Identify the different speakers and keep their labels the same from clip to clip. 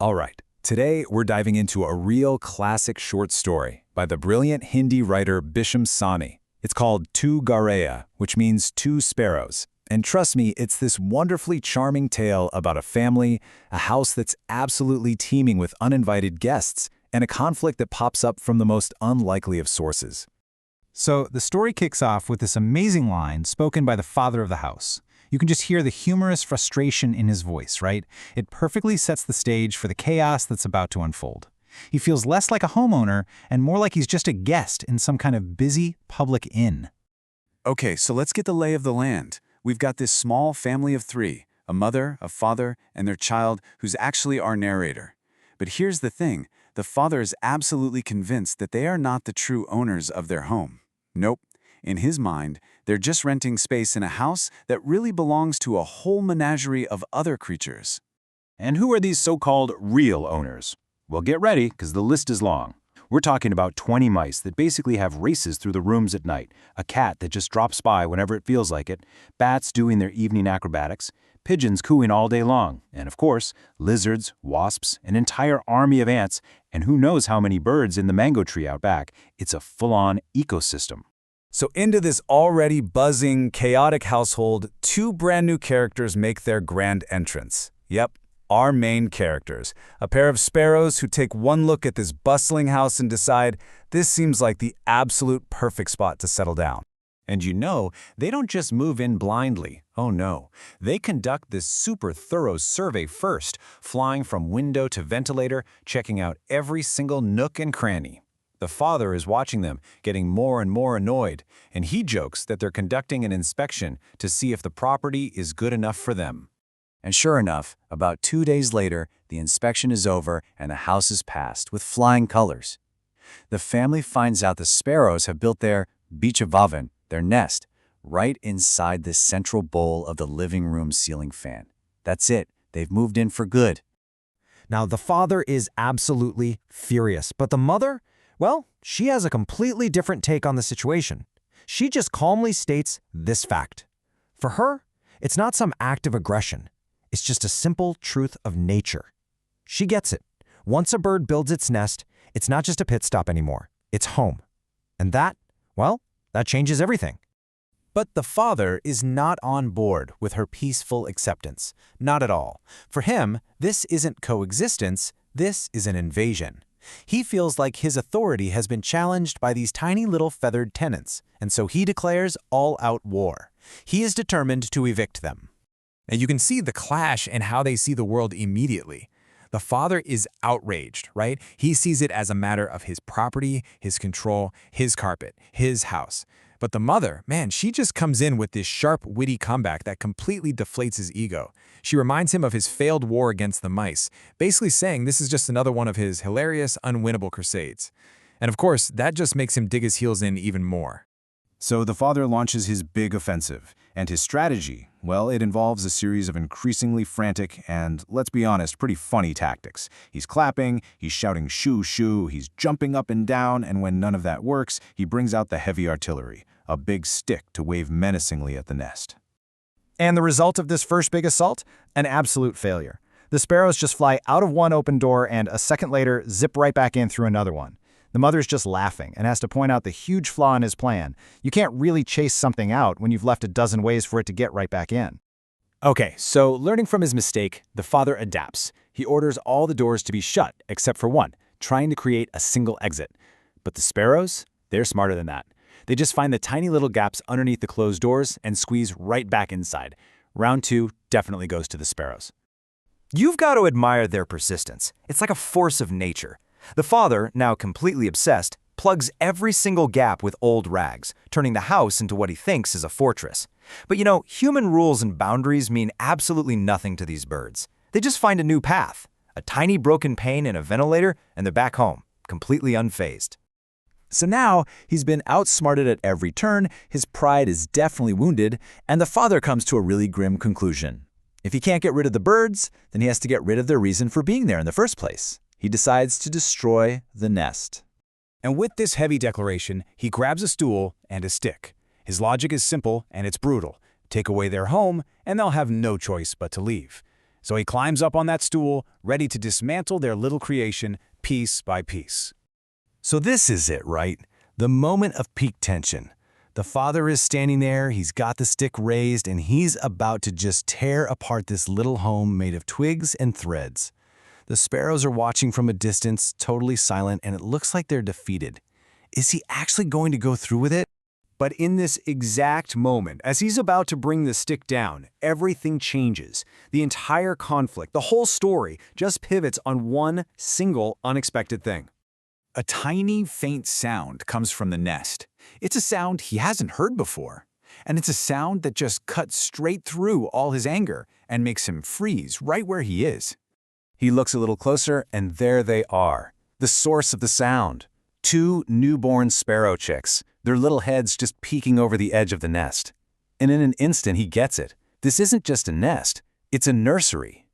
Speaker 1: All right, today we're diving into a real classic short story by the brilliant Hindi writer Bhishma Sahni. It's called Two Gauraiya, which means two sparrows. And trust me, it's this wonderfully charming tale about a family, a house that's absolutely teeming with uninvited guests, and a conflict that pops up from the most unlikely of sources.
Speaker 2: So the story kicks off with this amazing line spoken by the father of the house. You can just hear the humorous frustration in his voice, right? It perfectly sets the stage for the chaos that's about to unfold. He feels less like a homeowner and more like he's just a guest in some kind of busy public inn.
Speaker 3: Okay, so let's get the lay of the land. We've got this small family of three, a mother, a father, and their child, who's actually our narrator. But here's the thing, the father is absolutely convinced that they are not the true owners of their home. Nope. In his mind, they're just renting space in a house that really belongs to a whole menagerie of other creatures.
Speaker 4: And who are these so-called real owners? Well, get ready, because the list is long. We're talking about 20 mice that basically have races through the rooms at night, a cat that just drops by whenever it feels like it, bats doing their evening acrobatics, pigeons cooing all day long, and of course, lizards, wasps, an entire army of ants, and who knows how many birds in the mango tree out back. It's a full-on ecosystem.
Speaker 1: So into this already buzzing, chaotic household, two brand new characters make their grand entrance. Yep, our main characters. A pair of sparrows who take one look at this bustling house and decide this seems like the absolute perfect spot to settle down.
Speaker 5: And you know, they don't just move in blindly. Oh no, they conduct this super thorough survey first, flying from window to ventilator, checking out every single nook and cranny. The father is watching them, getting more and more annoyed, and he jokes that they're conducting an inspection to see if the property is good enough for them.
Speaker 6: And sure enough, about 2 days later, the inspection is over and the house is passed with flying colors. The family finds out the sparrows have built their bichavavan, their nest, right inside the central bowl of the living room ceiling fan. That's it. They've moved in for good.
Speaker 7: Now, the father is absolutely furious, but the mother, well, she has a completely different take on the situation. She just calmly states this fact. For her, it's not some act of aggression. It's just a simple truth of nature. She gets it. Once a bird builds its nest, it's not just a pit stop anymore. It's home. And that, well, that changes everything.
Speaker 5: But the father is not on board with her peaceful acceptance. Not at all. For him, this isn't coexistence, this is an invasion. He feels like his authority has been challenged by these tiny little feathered tenants, and so he declares all-out war. He is determined to evict them.
Speaker 8: And you can see the clash in how they see the world immediately. The father is outraged, right? He sees it as a matter of his property, his control, his carpet, his house. But the mother, man, she just comes in with this sharp, witty comeback that completely deflates his ego. She reminds him of his failed war against the mice, basically saying this is just another one of his hilarious, unwinnable crusades. And of course, that just makes him dig his heels in even more.
Speaker 4: So the father launches his big offensive, and his strategy, well, it involves a series of increasingly frantic and, let's be honest, pretty funny tactics. He's clapping, he's shouting shoo shoo, he's jumping up and down, and when none of that works, he brings out the heavy artillery, a big stick to wave menacingly at the nest.
Speaker 7: And the result of this first big assault? An absolute failure. The sparrows just fly out of one open door and a second later zip right back in through another one. The mother's just laughing and has to point out the huge flaw in his plan. You can't really chase something out when you've left a dozen ways for it to get right back in.
Speaker 5: Okay, so learning from his mistake, the father adapts. He orders all the doors to be shut, except for one, trying to create a single exit. But the sparrows, they're smarter than that. They just find the tiny little gaps underneath the closed doors and squeeze right back inside. Round 2 definitely goes to the sparrows.
Speaker 7: You've got to admire their persistence. It's like a force of nature. The father, now completely obsessed, plugs every single gap with old rags, turning the house into what he thinks is a fortress. But you know, human rules and boundaries mean absolutely nothing to these birds. They just find a new path, a tiny broken pane in a ventilator, and they're back home, completely unfazed.
Speaker 1: So now he's been outsmarted at every turn, his pride is definitely wounded, and the father comes to a really grim conclusion. If he can't get rid of the birds, then he has to get rid of their reason for being there in the first place. He decides to destroy the nest.
Speaker 8: And with this heavy declaration, he grabs a stool and a stick. His logic is simple and it's brutal. Take away their home, and they'll have no choice but to leave.
Speaker 5: So he climbs up on that stool, ready to dismantle their little creation piece by piece. So this is it, right? The moment of peak tension. The father is standing there, he's got the stick raised, and he's about to just tear apart this little home made of twigs and threads. The sparrows are watching from a distance, totally silent, and it looks like they're defeated. Is he actually going to go through with it? But in this exact moment, as he's about to bring the stick down, everything changes. The entire conflict, the whole story, just pivots on one single unexpected thing. A tiny, faint sound comes from the nest. It's a sound he hasn't heard before. And it's a sound that just cuts straight through all his anger and makes him freeze right where he is. He looks a little closer, and there they are, the source of the sound. 2 newborn sparrow chicks, their little heads just peeking over the edge of the nest. And in an instant, he gets it. This isn't just a nest, it's a nursery.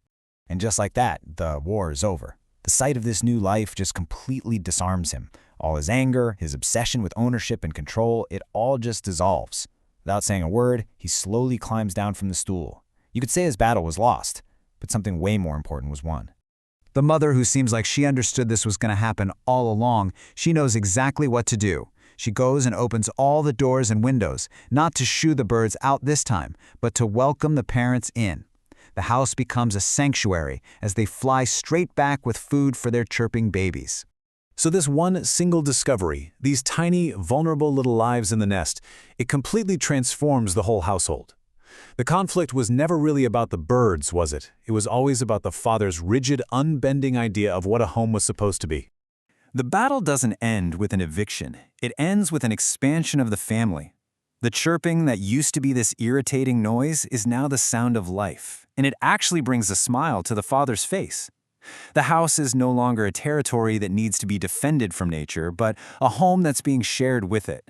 Speaker 5: And just like that, the war is over. The sight of this new life just completely disarms him. All his anger, his obsession with ownership and control, it all just dissolves. Without saying a word, he slowly climbs down from the stool. You could say his battle was lost, but something way more important was won. The mother, who seems like she understood this was going to happen all along, she knows exactly what to do. She goes and opens all the doors and windows, not to shoo the birds out this time, but to welcome the parents in. The house becomes a sanctuary as they fly straight back with food for their chirping babies. So this one single discovery, these tiny, vulnerable little lives in the nest, it completely transforms the whole household. The conflict was never really about the birds, was it? It was always about the father's rigid, unbending idea of what a home was supposed to be. The battle doesn't end with an eviction. It ends with an expansion of the family. The chirping that used to be this irritating noise is now the sound of life, and it actually brings a smile to the father's face. The house is no longer a territory that needs to be defended from nature, but a home that's being shared with it.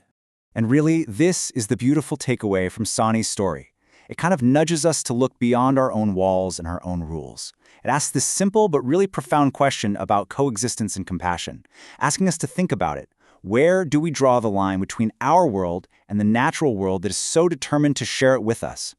Speaker 6: And really, this is the beautiful takeaway from Sahni's story. It kind of nudges us to look beyond our own walls and our own rules. It asks this simple but really profound question about coexistence and compassion, asking us to think about it. Where do we draw the line between our world and the natural world that is so determined to share it with us?